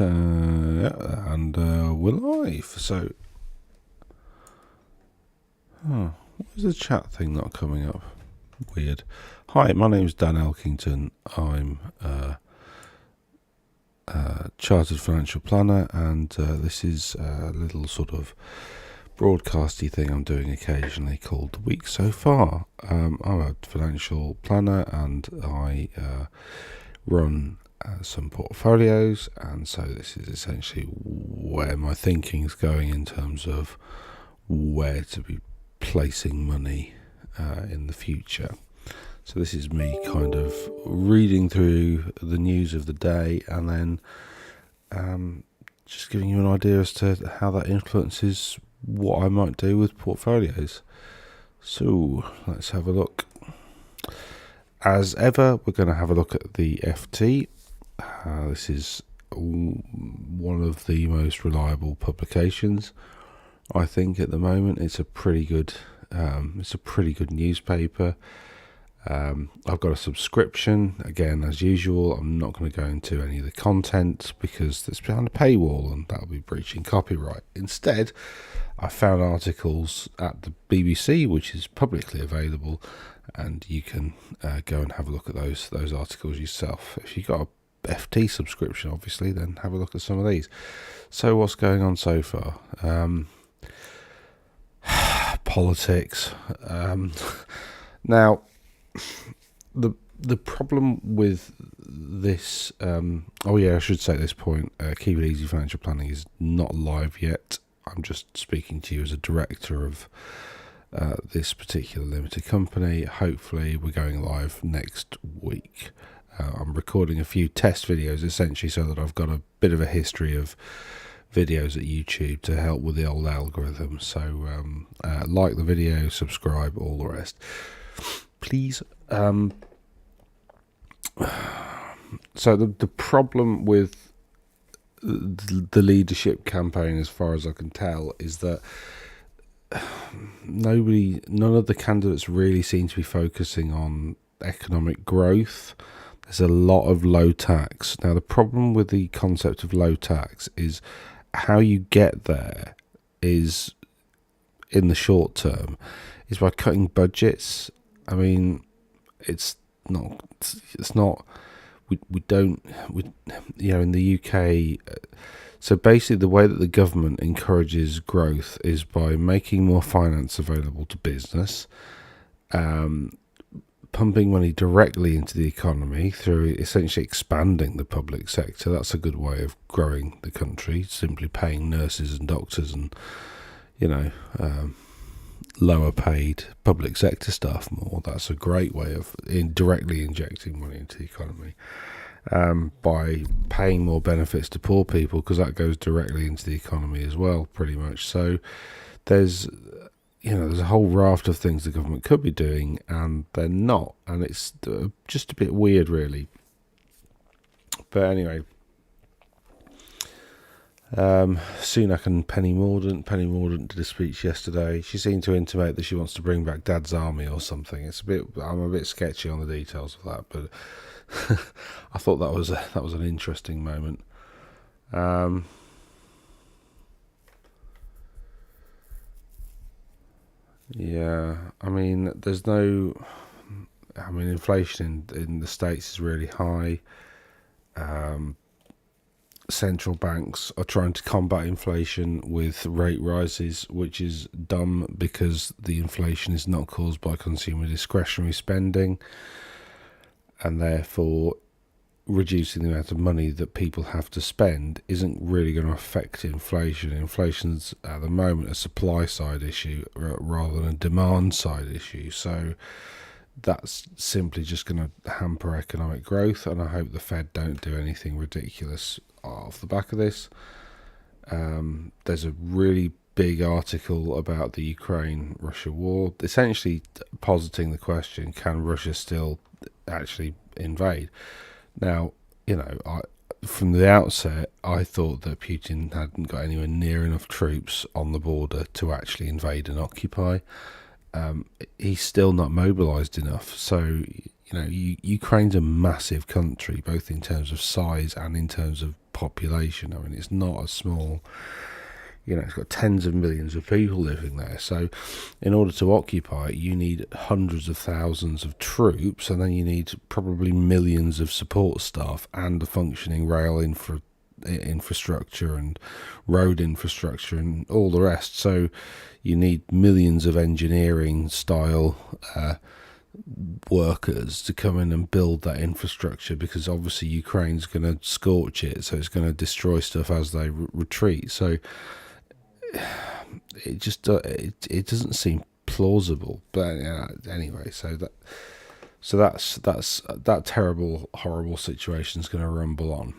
And we're live. So, why is the chat thing not coming up? Weird. Hi, my name's Dan Elkington. I'm a chartered financial planner, and this is a little sort of broadcasty thing I'm doing occasionally called The Week So Far. I'm a financial planner, and I run some portfolios, and so this is essentially where my thinking's going in terms of where to be placing money in the future. So this is me kind of reading through the news of the day and then just giving you an idea as to how that influences what I might do with portfolios. So let's have a look. As ever, we're going to have a look at the FT. This is one of the most reliable publications, I think, at the moment. It's a pretty good newspaper. I've got a subscription. Again, as usual, I'm not going to go into any of the content because it's behind a paywall and that'll be breaching copyright. Instead, I found articles at the BBC, which is publicly available, and you can go and have a look at those articles yourself. If you've got a FT subscription, obviously, then have a look at some of these. So what's going on so far? Politics. Now, the problem with this, I should say at this point, Keep It Easy Financial Planning is not live yet. I'm just speaking to you as a director of this particular limited company. Hopefully we're going live next week. I'm recording a few test videos essentially so that I've got a bit of a history of videos at YouTube to help with the old algorithm. So like the video, subscribe, all the rest, please. So the problem with the leadership campaign, as far as I can tell, is that none of the candidates really seem to be focusing on economic growth. There's a lot of low tax. Now, the problem with the concept of low tax is how you get there is, in the short term, is by cutting budgets. I mean, it's not, in the UK, so basically the way that the government encourages growth is by making more finance available to business, pumping money directly into the economy through essentially expanding the public sector. That's a good way of growing the country, simply paying nurses and doctors and, lower paid public sector staff more. That's a great way of directly injecting money into the economy, by paying more benefits to poor people, because that goes directly into the economy as well, pretty much. So there's a whole raft of things the government could be doing and they're not, and it's just a bit weird, really. But anyway, Sunak and Penny Mordaunt did a speech yesterday. She seemed to intimate that she wants to bring back Dad's Army or something. I'm a bit sketchy on the details of that, but I thought that was an interesting moment. Yeah, I mean, inflation in the States is really high. Central banks are trying to combat inflation with rate rises, which is dumb because the inflation is not caused by consumer discretionary spending, and therefore reducing the amount of money that people have to spend isn't really going to affect inflation. Inflation's at the moment a supply side issue rather than a demand side issue. So that's simply just going to hamper economic growth, and I hope the Fed don't do anything ridiculous off the back of this. There's a really big article about the Ukraine-Russia war, essentially positing the question, can Russia still actually invade? Now, from the outset, I thought that Putin hadn't got anywhere near enough troops on the border to actually invade and occupy. He's still not mobilised enough. So, Ukraine's a massive country, both in terms of size and in terms of population. I mean, it's not a small, it's got tens of millions of people living there. So in order to occupy it, you need hundreds of thousands of troops, and then you need probably millions of support staff and a functioning rail infrastructure and road infrastructure and all the rest. So you need millions of engineering style workers to come in and build that infrastructure, because obviously Ukraine's going to scorch it, so it's going to destroy stuff as they retreat. So it just it doesn't seem plausible. But anyway, so that's that terrible, horrible situation is going to rumble on.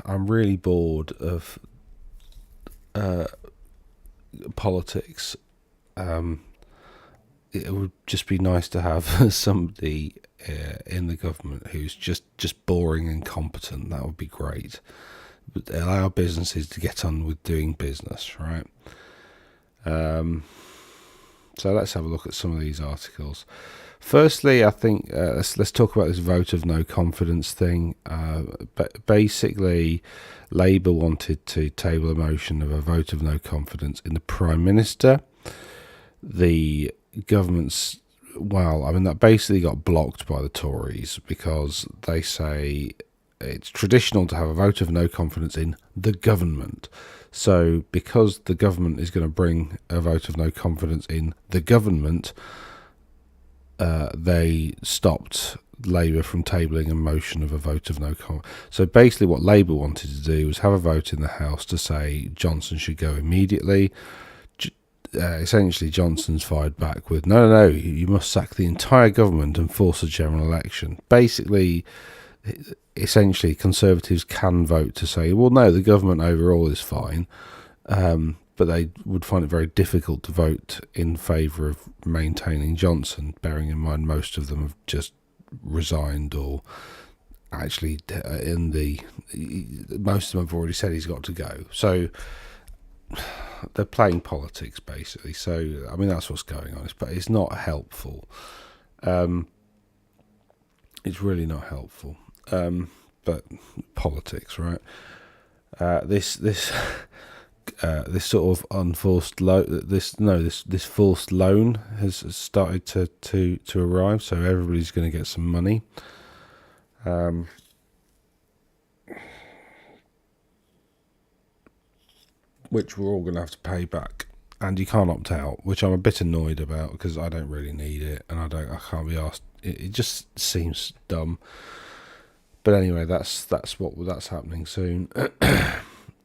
I'm really bored of politics. It would just be nice to have somebody in the government who's just boring and competent. That would be great. But allow businesses to get on with doing business, right? So let's have a look at some of these articles. Firstly, I think let's talk about this vote of no confidence thing. But basically, Labour wanted to table a motion of a vote of no confidence in the Prime Minister. The government's, that basically got blocked by the Tories because they say it's traditional to have a vote of no confidence in the government. So because the government is going to bring a vote of no confidence in the government, they stopped Labour from tabling a motion of a vote of no confidence. So basically what Labour wanted to do was have a vote in the House to say Johnson should go immediately. Essentially Johnson's fired back with, no, you must sack the entire government and force a general election. Basically, essentially Conservatives can vote to say, well, no, the government overall is fine, but they would find it very difficult to vote in favour of maintaining Johnson, bearing in mind most of them have just resigned, or actually most of them have already said he's got to go. So they're playing politics, basically. So, I mean, that's what's going on. But it's not helpful. It's really not helpful. But politics, right? This sort of unforced this forced loan has started to arrive. So everybody's going to get some money. Which we're all going to have to pay back, and you can't opt out, which I'm a bit annoyed about because I don't really need it, and I can't be asked. It just seems dumb. But anyway, that's happening soon.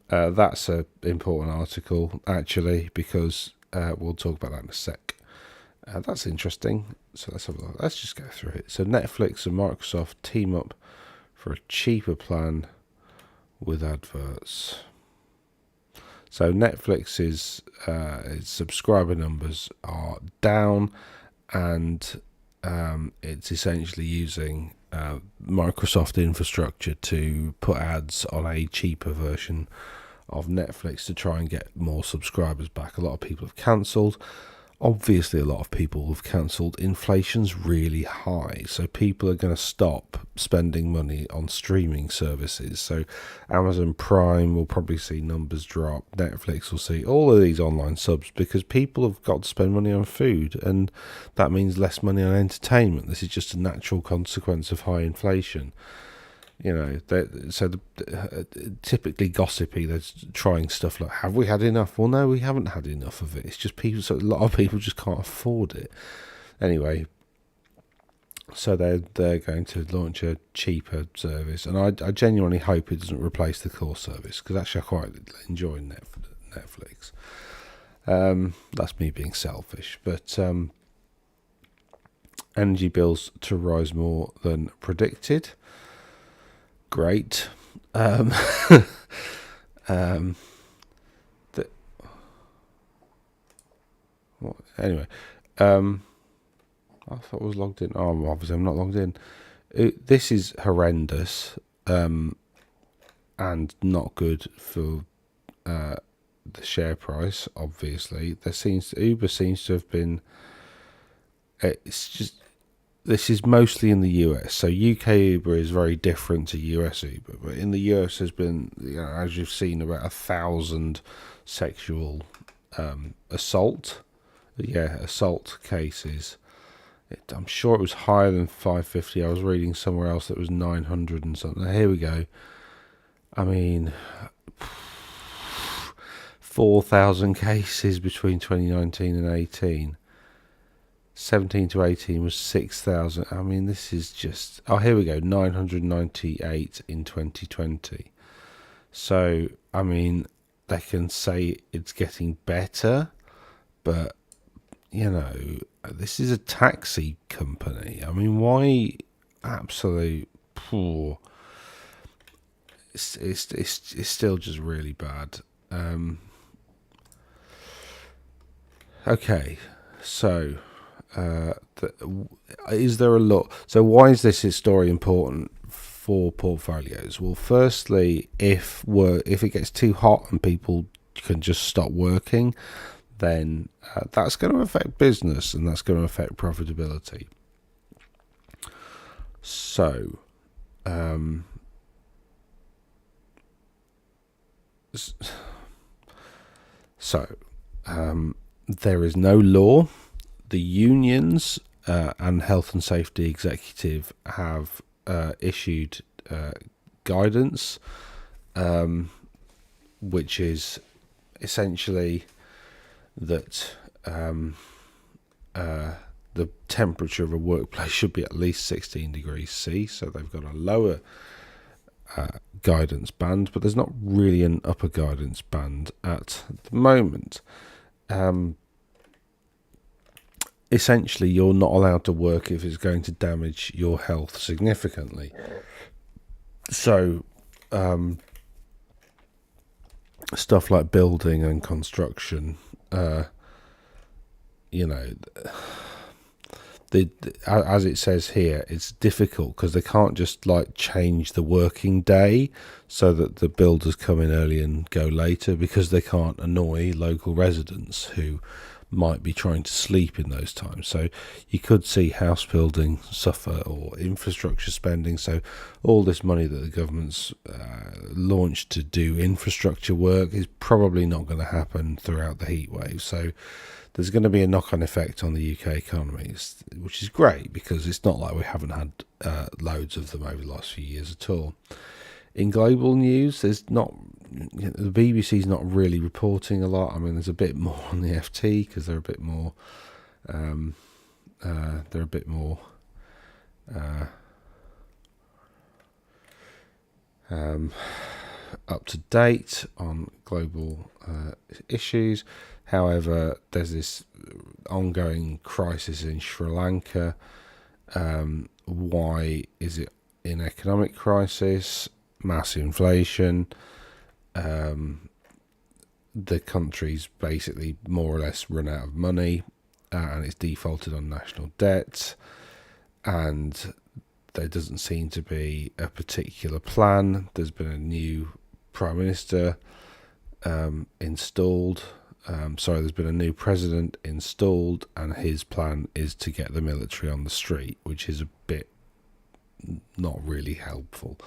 That's an important article actually, because we'll talk about that in a sec. That's interesting. So let's have a look. Let's just go through it. So Netflix and Microsoft team up for a cheaper plan with adverts. So Netflix's its subscriber numbers are down, and it's essentially using Microsoft infrastructure to put ads on a cheaper version of Netflix to try and get more subscribers back. A lot of people have cancelled. Obviously, a lot of people have cancelled. Inflation's really high, so people are going to stop spending money on streaming services. So Amazon Prime will probably see numbers drop. Netflix will see all of these online subs, because people have got to spend money on food, and that means less money on entertainment. This is just a natural consequence of high inflation. Typically gossipy. They're trying stuff like, have we had enough? Well, no, we haven't had enough of it. It's just people. So a lot of people just can't afford it. Anyway, so they're going to launch a cheaper service, and I genuinely hope it doesn't replace the core service, because actually I quite enjoy Netflix. That's me being selfish, but energy bills to rise more than predicted. Great. Anyway, I thought I was logged in. Oh, obviously I'm not logged in. This is horrendous, and not good for the share price. Obviously, Uber seems to have been. It's just this is mostly in the US. So UK Uber is very different to US Uber, but in the US there's been, as you've seen, about 1,000 sexual assault cases. I'm sure it was higher than 550. I was reading somewhere else that it was 900 and something. Here we go. I mean, 4,000 cases between 2019 and 18. 17 to 18 was 6,000. I mean, this is just... Oh, here we go. 998 in 2020. So, I mean, they can say it's getting better, but, this is a taxi company. I mean, why absolute poor... It's still just really bad. Okay, so... is there a lot? So why is this story important for portfolios? Well, firstly, if it gets too hot and people can just stop working, then that's going to affect business and that's going to affect profitability. So, there is no law. The unions and health and safety executive have issued guidance, which is essentially that the temperature of a workplace should be at least 16 degrees C. So they've got a lower guidance band, but there's not really an upper guidance band at the moment. Essentially, you're not allowed to work if it's going to damage your health significantly. So, stuff like building and construction, as it says here, it's difficult because they can't just change the working day so that the builders come in early and go later, because they can't annoy local residents who might be trying to sleep in those times. So you could see house building suffer, or infrastructure spending. So all this money that the government's launched to do infrastructure work is probably not going to happen throughout the heat wave. So there's going to be a knock-on effect on the UK economy, which is great because it's not like we haven't had loads of them over the last few years at all. In global news, the BBC's not really reporting a lot. I mean, there's a bit more on the FT because they're a bit more up to date on global issues. However, there's this ongoing crisis in Sri Lanka. Why is it in economic crisis? Massive inflation. The country's basically more or less run out of money, and it's defaulted on national debt, and there doesn't seem to be a particular plan. There's been a new prime minister installed. There's been a new president installed, and his plan is to get the military on the street, which is a bit not really helpful.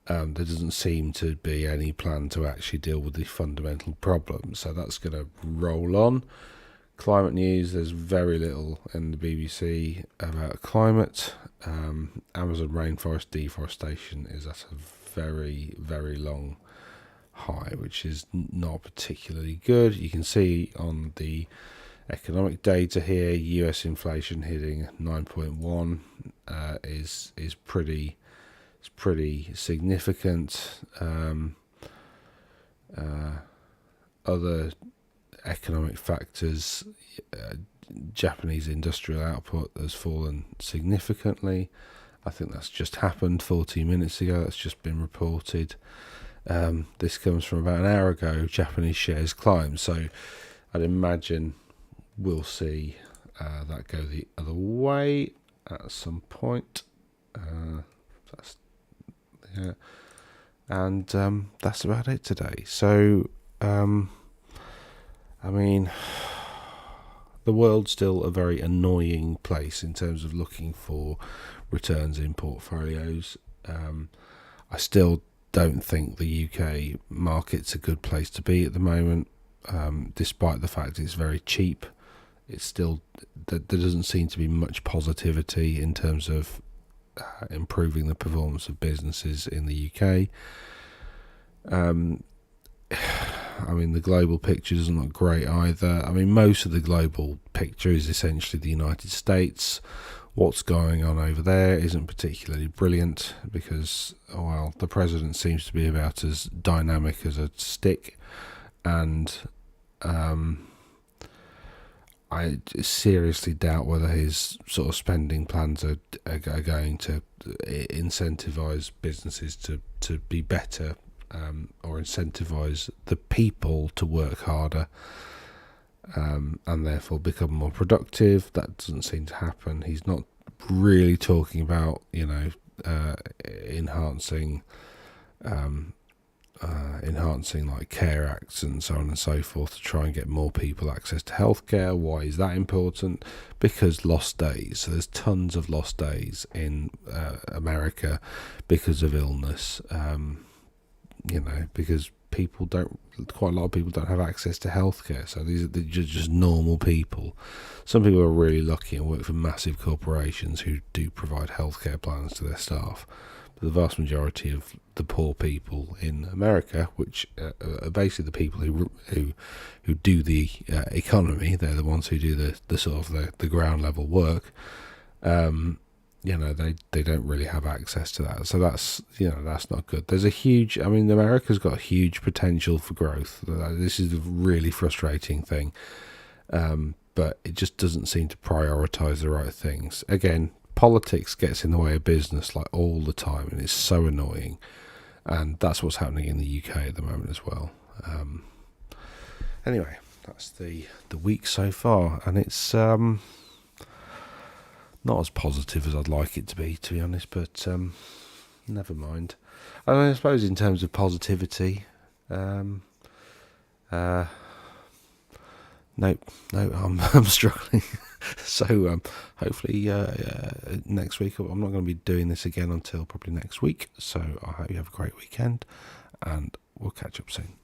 There doesn't seem to be any plan to actually deal with the fundamental problem, so that's going to roll on. Climate news, there's very little in the BBC about climate. Amazon rainforest deforestation is at a very, very long high, which is not particularly good. You can see on the economic data here, US inflation hitting 9.1 is pretty significant. Other economic factors, Japanese industrial output has fallen significantly. I think that's just happened 14 minutes ago. That's just been reported. This comes from about an hour ago. Japanese shares climbed, so I'd imagine we'll see that go the other way at some point. That's about it today. So, I mean, the world's still a very annoying place in terms of looking for returns in portfolios. I still don't think the UK market's a good place to be at the moment, despite the fact it's very cheap. It's still, there doesn't seem to be much positivity in terms of improving the performance of businesses in the UK. I mean, the global picture doesn't look great either. I mean, most of the global picture is essentially the United States. What's going on over there isn't particularly brilliant because, well, the president seems to be about as dynamic as a stick, and I seriously doubt whether his sort of spending plans are going to incentivize businesses to be better, or incentivize the people to work harder, and therefore become more productive. That doesn't seem to happen. He's not really talking about, enhancing like care acts and so on and so forth to try and get more people access to healthcare. Why is that important? Because lost days. So there's tons of lost days in America because of illness. Because quite a lot of people don't have access to healthcare. So these are just normal people. Some people are really lucky and work for massive corporations who do provide healthcare plans to their staff. But the vast majority of the poor people in America, which are basically the people who do the economy, they're the ones who do the sort of the ground level work. They don't really have access to that. So that's not good. There's America's got huge potential for growth. This is a really frustrating thing. But it just doesn't seem to prioritize the right things. Again, politics gets in the way of business like all the time, and it's so annoying. And that's what's happening in the UK at the moment as well. Anyway, that's the week so far, and it's not as positive as I'd like it to be honest, but never mind. I suppose in terms of positivity, Nope, I'm struggling. So hopefully next week, I'm not going to be doing this again until probably next week. So I hope you have a great weekend, and we'll catch up soon.